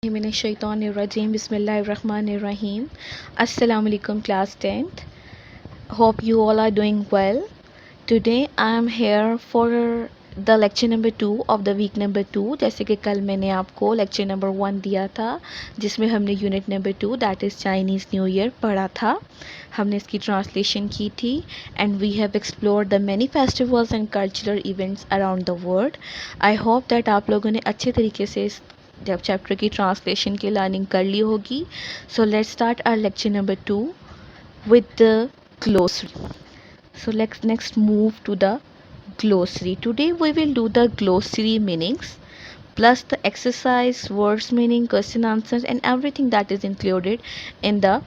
Minesh-shaytanir-rajim. Bismillahir-rahmanir-rahim. Assalamu alaikum class 10th. Hope you all are doing well. Today I am here for the lecture number 2 of the week number 2. जैसे कि कल मैंने आपको lecture number 1 दिया था जिसमें हमने unit number 2 that is Chinese New Year पढ़ा था. हमने इसकी translation की थी and we have explored the many festivals and cultural events around the world. I hope that आप लोगों ने अच्छे तरीके से इस जब चैप्टर की ट्रांसलेशन की लर्निंग कर ली होगी. So let's start our lecture number 2 with the glossary. So let's next move to the glossary. Today we will do the glossary meanings plus the exercise, words meaning, question answers and everything that is included in the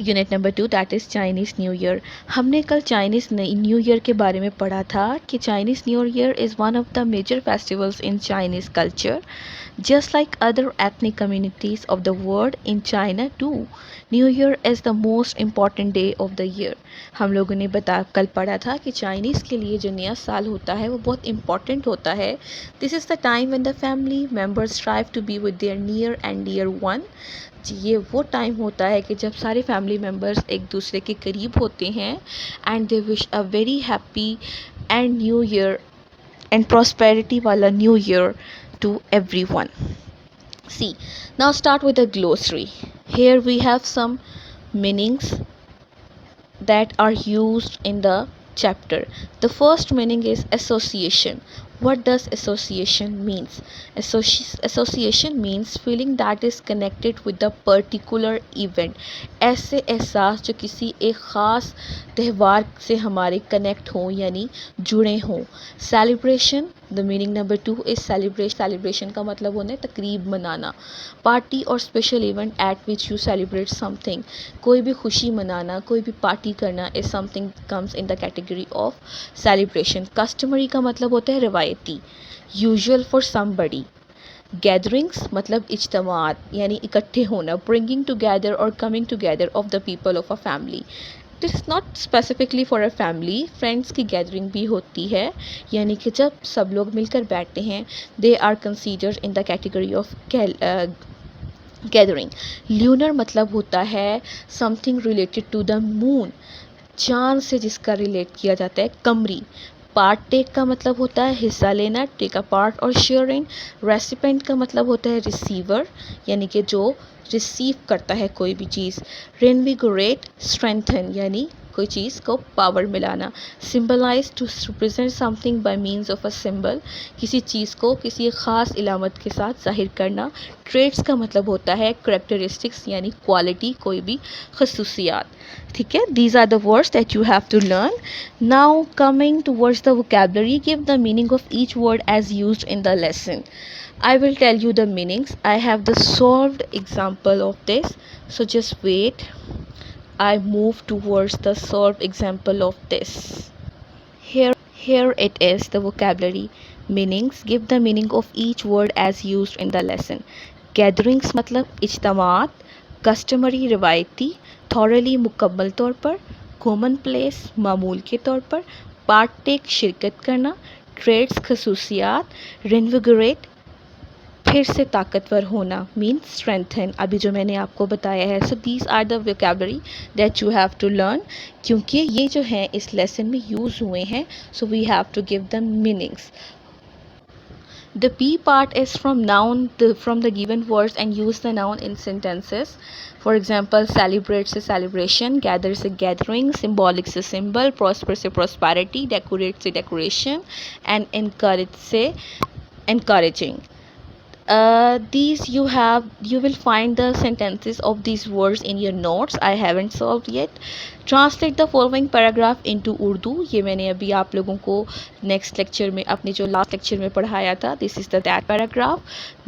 unit number 2 that is Chinese new year. हमने कल Chinese new year के बारे में पढ़ा था कि Chinese new year is one of the major festivals in Chinese culture. Just like other ethnic communities of the world in China too, new year is the most important day of the year. हम लोगों ने कल पढ़ा था कि Chinese के लिए जो नया साल होता है वो बहुत इम्पॉर्टेंट होता है. This is the time when the family members strive to be with their near and dear one. ये वो टाइम होता है कि जब सारे फैमिली मेम्बर्स एक दूसरे के करीब होते हैं and they wish a very happy and new year and prosperity वाला new year to everyone. See, now start with a glossary. Here we have some meanings that are used in the chapter. The first meaning is association. What does association means? Association means feeling that is connected with the particular event. ऐसे एहसास जो किसी एक ख़ास त्यौहार से हमारे connect हों यानी जुड़े हों. Celebration, the meaning number 2 is celebration का मतलब होता है तकरीब मनाना. पार्टी और special event at which you celebrate something. कोई भी खुशी मनाना, कोई भी पार्टी करना is something comes in the category of celebration. Customary का मतलब होता है रवायती. Usual for somebody. गैदरिंग्स मतलब इज्तमात यानी इकट्ठे होना. ब्रिंगिंग टुगेदर और coming together of the people of a family. It is not specifically for a family. Friends की गैदरिंग भी होती है यानी कि जब सब लोग मिलकर बैठते हैं they are considered in the category of gathering. Lunar मतलब होता है something related to the moon. चांद से जिसका रिलेट किया जाता है. कमरी. पार्ट टेक का मतलब होता है हिस्सा लेना, टेक अ पार्ट और शेयरिंग. रेसिपेंट का मतलब होता है रिसीवर यानी कि जो रिसीव करता है कोई भी चीज़. रेनविगोरेट, स्ट्रेंथन यानी कोई चीज़ को पावर मिलाना. Symbolize, to represent something by means of a symbol. किसी चीज़ को किसी ख़ास इलामत के साथ ज़ाहिर करना. ट्रेड्स का मतलब होता है करेक्टरिस्टिक्स यानी क्वालिटी, कोई भी खसूसियात. ठीक है, these are the words that you have to learn. Now coming towards the vocabulary, give the meaning of each word as used in the lesson. I will tell you the meanings. I have the solved example of this, so just wait. I move towards the solved example of this. Here it is, the vocabulary meanings. Give the meaning of each word as used in the lesson. Gatherings मतलब इज्तमात. Customary रिवायती. Thoroughly मुकम्मल तौर पर. Common place मामूल के तौर पर. Part take शिरकत करना. ट्रेड्स खसूसियात. रिनविगरेट फिर से ताकतवर होना मीन्स स्ट्रेंथन, अभी जो मैंने आपको बताया है. So these are the vocabulary that you have to learn क्योंकि ये जो है इस लेसन में यूज़ हुए हैं. So we have to give the meanings. The P part is from noun, from the given words and use the noun in sentences. For example, celebrate से celebration, gather से gathering, symbolic से symbol, prosper से prosperity, decorate से decoration and encourage से encouraging. These you will find the sentences of these words in your notes. I haven't solved yet. Translate the following paragraph into Urdu. ये मैंने अभी आप लोगों को नेक्स्ट लेक्चर में अपने जो लास्ट लेक्चर में पढ़ाया था. This is the that paragraph.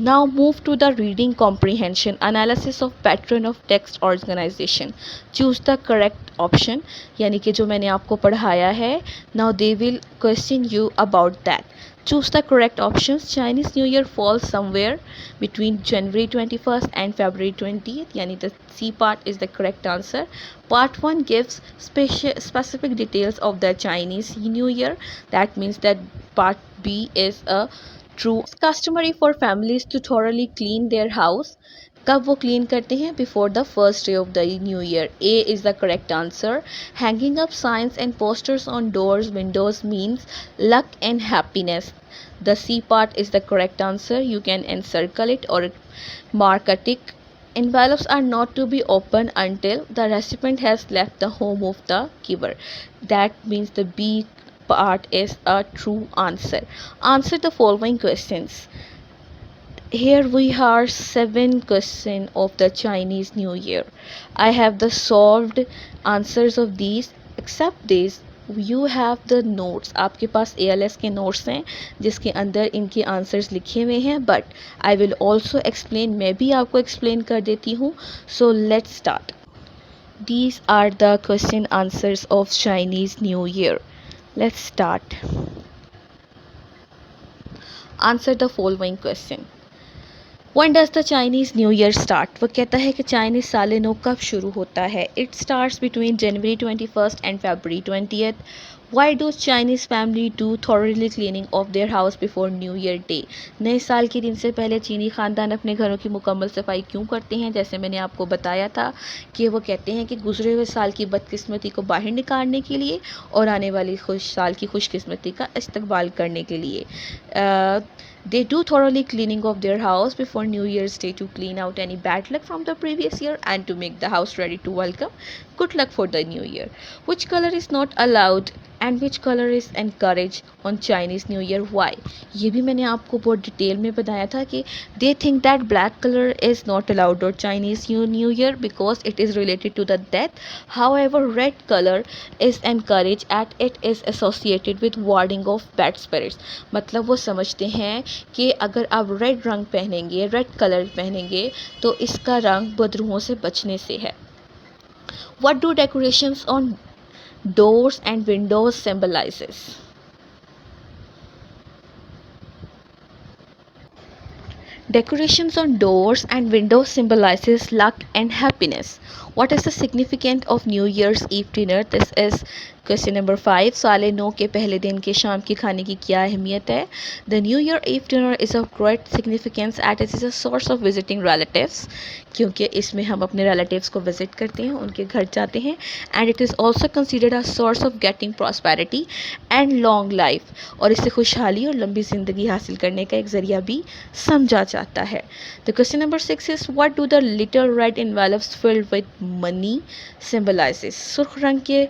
Now move to the reading comprehension analysis of pattern of text organization. Choose the correct option यानी कि जो मैंने आपको पढ़ाया है. Now they will question you about that. Choose the correct options. Chinese New Year falls somewhere between January 21st and February 20th. Yani the C part is the correct answer. Part 1 gives specific details of the Chinese New Year. That means that part B is a true. Customary for families to thoroughly clean their house, कब वो clean करते हैं? Before the first day of the new year. A is the correct answer. Hanging up signs and posters on doors windows means luck and happiness. The C part is the correct answer. You can encircle it or mark a tick. Envelopes are not to be opened until the recipient has left the home of the giver. That means the B part is a true answer. Answer the following questions. Here we have 7 questions of the Chinese New Year. I have the solved answers of these. Except this, you have the notes. आपके पास ALS के notes हैं जिसके अंदर इनके answers लिखे हुए हैं, but I will also explain, मैं भी आपको एक्सप्लेन कर देती हूँ. सो let's start. These are the question answers of Chinese New Year. Let's start. Answer the following question. When does the Chinese New Year start? वो कहता है कि चाइनीज़ साल नौ कब शुरू होता है? It starts between January 21st and February 20th. Why do Chinese family do thoroughly cleaning of their house before New Year Day? नए साल के दिन से पहले चीनी ख़ानदान अपने घरों की मुकम्मल सफाई क्यों करते हैं? जैसे मैंने आपको बताया था कि वो कहते हैं कि गुजरे हुए साल की बदकिस्मती को बाहर निकालने के लिए और आने वाली खुश साल की खुशकिस्मती का इस्तकबाल करने के लिए. They do thoroughly cleaning of their house before New Year's Day to clean out any bad luck from the previous year and to make the house ready to welcome good luck for the new year. Which color is not allowed and which color is encouraged on Chinese New Year? Why? ये भी मैंने आपको बहुत detail में बताया था कि they think that black color is not allowed on Chinese New Year because it is related to the death. However, red color is encouraged as it is associated with warding of bad spirits. मतलब वो समझते हैं कि अगर आप red रंग पहनेंगे, red colour पहनेंगे, तो इसका रंग बदरूहों से बचने से है. What do decorations on doors and windows symbolizes? Decorations on doors and windows symbolizes luck and happiness. What is the significance of New Year's Eve dinner? This is question number 5. साले नौ के पहले दिन के शाम के खाने की क्या अहमियत है? The New Year Eve dinner is of great significance as it is a source of visiting relatives. क्योंकि इसमें हम अपने relatives को visit करते हैं, उनके घर जाते हैं. And it is also considered a source of getting prosperity and long life. और इससे खुशहाली और लंबी ज़िंदगी हासिल करने का एक ज़रिया भी समझा जाता है. The question number 6 is what do the little red envelopes filled with money symbolizes? सुर्ख रंग के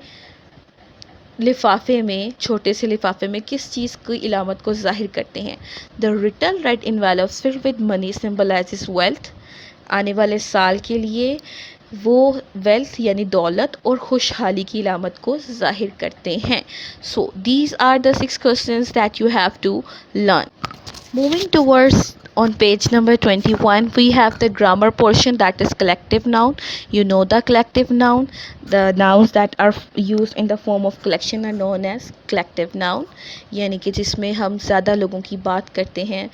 लिफाफे में, छोटे से लिफाफे में किस चीज़ की इलामत को ज़ाहिर करते हैं? The little red envelopes filled with money symbolizes wealth. आने वाले साल के लिए वो वेल्थ यानी दौलत और खुशहाली की इलामत को ज़ाहिर करते हैं. So these are the 6 questions that you have to learn. Moving towards on page number 21, we have the grammar portion, that is collective noun. You know the collective noun. The nouns that are used in the form of collection are known as collective noun. यानी कि जिसमें हम ज़्यादा लोगों की बात करते हैं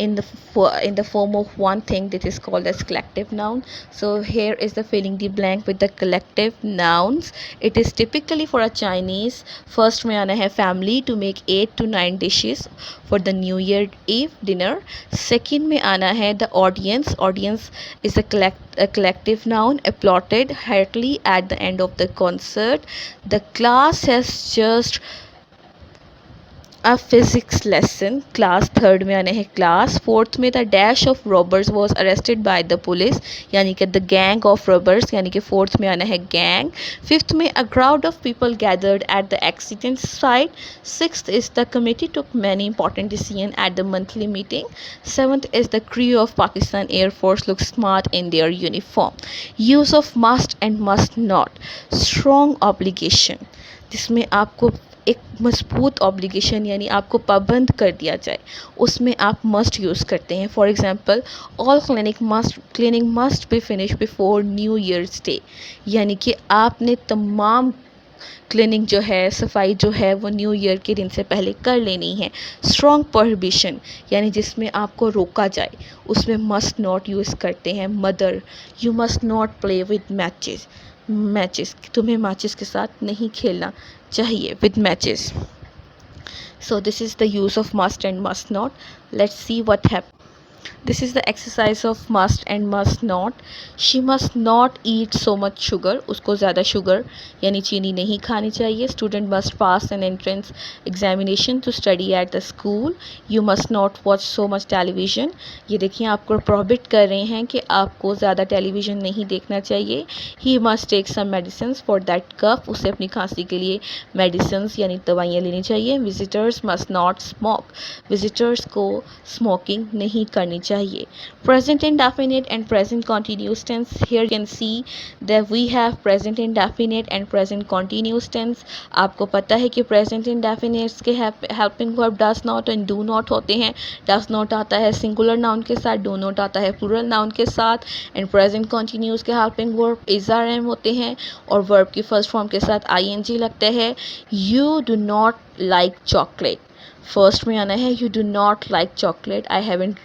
in the form of one thing, that is called as collective noun. So here is the filling the blank with the collective nouns. It is typically for a Chinese. First में आना है family to make 8 to 9 dishes for the New Year Eve dinner. Second में आना है the audience. Audience is a collective noun applauded heartily at the end of the concert. The class has just a physics lesson. Class. Third में आने है class. Fourth में the dash of robbers was arrested by the police, यानी कि the gang of robbers, यानी कि fourth में आना है gang. फिफ्थ में a crowd of people gathered at the accident site. Sixth is the committee took many important decisions at the monthly meeting. Seventh is the crew of Pakistan Air Force looks smart in their uniform. Use of must and must not. Strong obligation, जिसमें आपको एक मजबूत obligation यानी आपको पाबंद कर दिया जाए, उसमें आप मस्ट यूज़ करते हैं. For example all cleaning must be finish before new years day, यानी कि आपने तमाम क्लीनिंग जो है, सफाई जो है, वो न्यू ईयर के दिन से पहले कर लेनी है. स्ट्रॉन्ग प्रोहिबिशन यानी जिसमें आपको रोका जाए, उसमें मस्ट नॉट यूज़ करते हैं. Mother, you must not play with matches. तुम्हें मैचेस के साथ नहीं खेलना चाहिए, with matches. So this is the use of must and must not. Let's see what happens. This is the exercise of must and must not. She must not eat so much sugar. उसको ज़्यादा sugar यानी चीनी नहीं खानी चाहिए. Student must pass an entrance examination to study at the school. You must not watch so much television. ये देखिए आपको प्रोहिबिट कर रहे हैं कि आपको ज़्यादा टेलीविज़न नहीं देखना चाहिए. He must take some medicines for that cough. उसे अपनी खांसी के लिए medicines यानी दवाइयाँ लेनी चाहिए. Visitors must not smoke. Visitors को smoking नहीं करनी चाहिए. Present indefinite and present continuous tense. Here you can see that we have present indefinite and present continuous tense. आपको पता है कि present indefinite के helping verb does not and do not होते हैं. does not आता है singular noun के साथ, do not आता है plural noun के साथ, and present continuous के helping verb is are am होते हैं और verb की first form के साथ ing लगता है. You do not like chocolate. First में आना है. You do not like chocolate. I haven't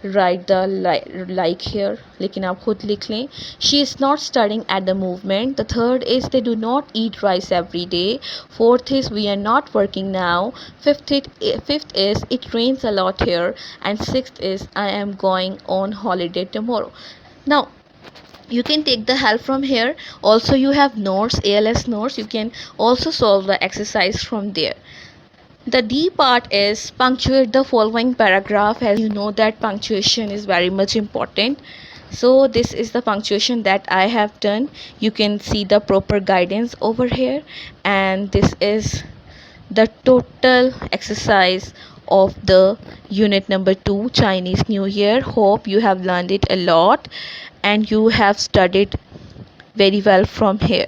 write the like here, लेकिन आप खुद लिख लें. She is not studying at the movement. The third is they do not eat rice every day. Fourth is we are not working now. Fifth is it rains a lot here. And sixth is I am going on holiday tomorrow. Now you can take the help from here. Also you have notes, ALS notes. You can also solve the exercise from there. The D part is punctuate the following paragraph. As you know that punctuation is very much important. So this is the punctuation that I have done. You can see the proper guidance over here, and this is the total exercise of the unit number 2 Chinese New Year. Hope you have learned it a lot and you have studied very well from here.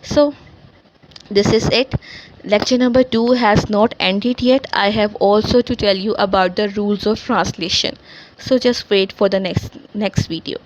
So this is it. Lecture number 2 has not ended yet. I have also to tell you about the rules of translation. So just wait for the next video.